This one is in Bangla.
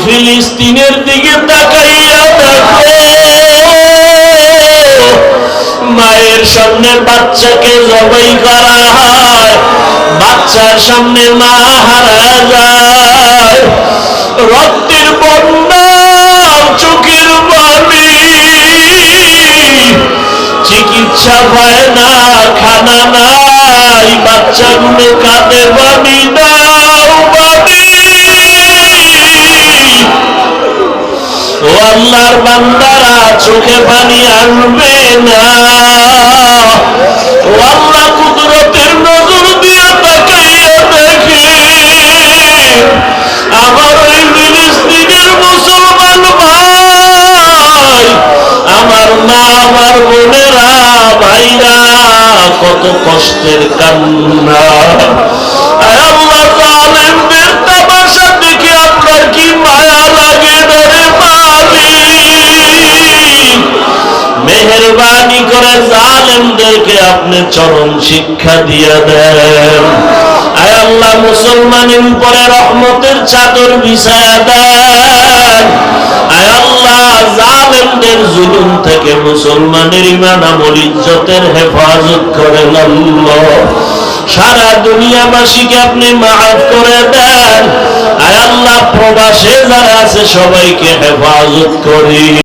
ফিলিস্তিনের দিকে তাকাইয়া দেখো, মায়ের সামনে বাচ্চাকে জবাই করা হয়, বাচ্চার সামনে মা হারা যায়, রক্তের বন্যা, চোখের পানি, চিকিৎসা পায় না, খানা নাই, বাচ্চাগুলো কাঁদে, পানি দাও, পানি। ও আল্লাহর বান্দারা, চোখে পানি আনবে না। ও আল্লাহ, কুদরতের নজর দিয়ে তাকাইয়া দেখে আমার ওই ফিলিস্তিনের মুসলমান ভাই, আমার মা, আমার বোনেরা, ভাইরা, কত কষ্টের কান্না। আল্লাহ, জালেমদের তামাশা দেখে আপনার কি মায়া লাগে না রে মালিক? মেহেরবানি করে জালেমদেরকে আপনি চরম শিক্ষা দিয়ে দেন। আয় আল্লাহ, মুসলমানের উপরে রহমতের চাদর বিছায়া দেন। আয় আল্লাহ, জালেমদের জুলুম থেকে মুসলমানের ঈমান আমল ইজ্জতের হেফাজত করেন আল্লাহ। সারা দুনিয়াবাসীকে আপনি মাফ করে দেন। আয় আল্লাহ, প্রবাসে যারা আছে সবাইকে হেফাজত করি।